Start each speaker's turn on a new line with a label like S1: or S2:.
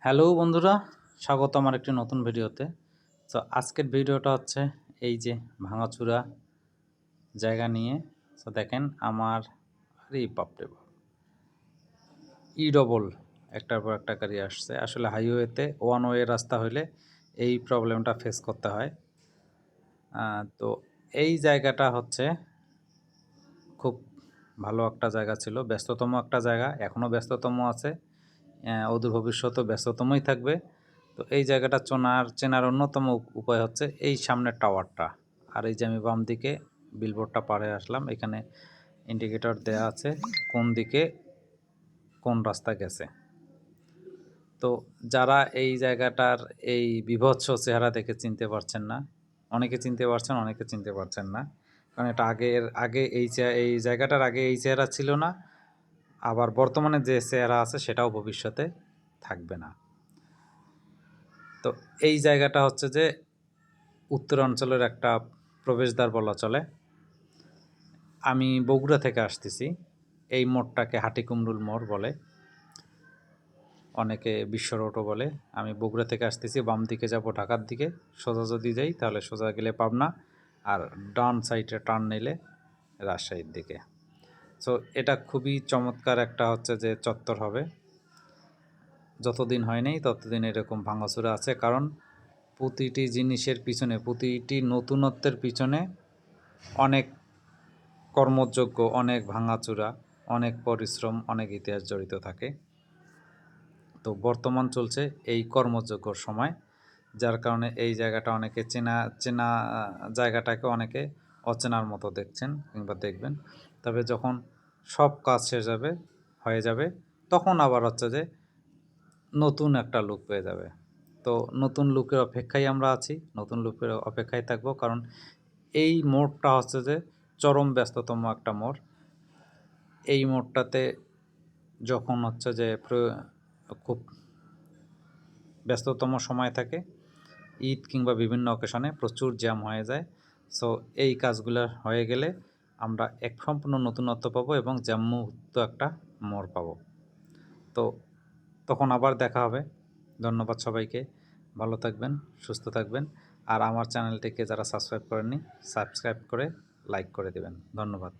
S1: Hello বন্ধুরা, স্বাগত আমার একটি নতুন ভিডিওতে। তো আজকের ভিডিওটা হচ্ছে এই যে ভাঙাচুরা জায়গা নিয়ে। তো দেখেন আমার আরে বাপরে বাপ, ডবল একটার পর একটা গাড়ি আসছে। আসলে হাইওয়েতে ওয়ান ওয়ে রাস্তা হইলে এই প্রবলেমটা ফেস করতে হয়। তো এই জায়গাটা হচ্ছে খুব ভালো একটা জায়গা ছিল, ব্যস্ততম একটা জায়গা, এখনও ব্যস্ততম আছে, অদূর ভবিষ্যতেও ব্যস্ততমই থাকবে। তো এই জায়গাটা চেনার অন্যতম উপায় হচ্ছে এই সামনের টাওয়ারটা। আর এই যে আমি বাম দিকে বিলবোর্ডটা পাড়ে আসলাম, এখানে ইন্ডিকেটর দেয়া আছে কোন দিকে কোন রাস্তা গেছে। তো যারা এই জায়গাটার এই বিভৎস চেহারা দেখে চিনতে পারছেন না, অনেকে চিনতে পারছেন, অনেকে চিনতে পারছেন না, কারণ এটা আগে এই জায়গাটার আগে এই চেহারা ছিল না, আবার বর্তমানে যে চেহারা আছে সেটাও ভবিষ্যতে থাকবে না। তো এই জায়গাটা হচ্ছে যে উত্তরাঞ্চলের একটা প্রবেশদ্বার বলা চলে। আমি বগুড়া থেকে আসতেছি, এই মোড়টাকে হাটিকুমরুল মোড় বলে, অনেকে বিশ্ব রোডও বলে। আমি বগুড়া থেকে আসতেছি, বাম দিকে যাব ঢাকার দিকে, সোজা যদি যাই তাহলে সোজা গেলে পাবনা, আর ডান সাইডে টার্ন নিলে রাজশাহীর দিকে। সো এটা খুবই চমৎকার একটা হচ্ছে যে চত্বর হবে। যতদিন হয় নাই ততদিন এরকম ভাঙাচুরা আছে, কারণ প্রতিটি জিনিসের পিছনে, প্রতিটি নতুনত্বের পিছনে অনেক কর্মযোগ্য, অনেক ভাঙাচুরা, অনেক পরিশ্রম, অনেক ইতিহাস জড়িত থাকে। তো বর্তমান চলছে এই কর্মযোগ্যর সময়, যার কারণে এই জায়গাটা অনেকে চেনা চেনা জায়গাটাকে অনেকে অচেনার মতো দেখছেন কিংবা দেখবেন। তবে যখন সব কাজ শেষ হয়ে যাবে তখন আবার হচ্ছে যে নতুন একটা লুক পেয়ে যাবে। তো নতুন লুকের অপেক্ষায় আমরা আছি, নতুন লুকের অপেক্ষায় থাকবো, কারণ এই মোড়টা হচ্ছে যে চরম ব্যস্ততম একটা মোড়। এই মোড়টাতে যখন হচ্ছে যে খুব ব্যস্ততম সময় থাকে, ঈদ কিংবা বিভিন্ন অকেশনে প্রচুর জ্যাম হয়ে যায়। সো এই কাজগুলো হয়ে গেলে আমরা এক সম্পূর্ণ নতুনত্ব পাবো এবং জ্যামমুক্ত একটা মোড় পাবো। তো তখন আবার দেখা হবে। ধন্যবাদ সবাইকে, ভালো থাকবেন, সুস্থ থাকবেন। আর আমার চ্যানেলটিকে যারা সাবস্ক্রাইব করেননি, সাবস্ক্রাইব করে লাইক করে দেবেন। ধন্যবাদ।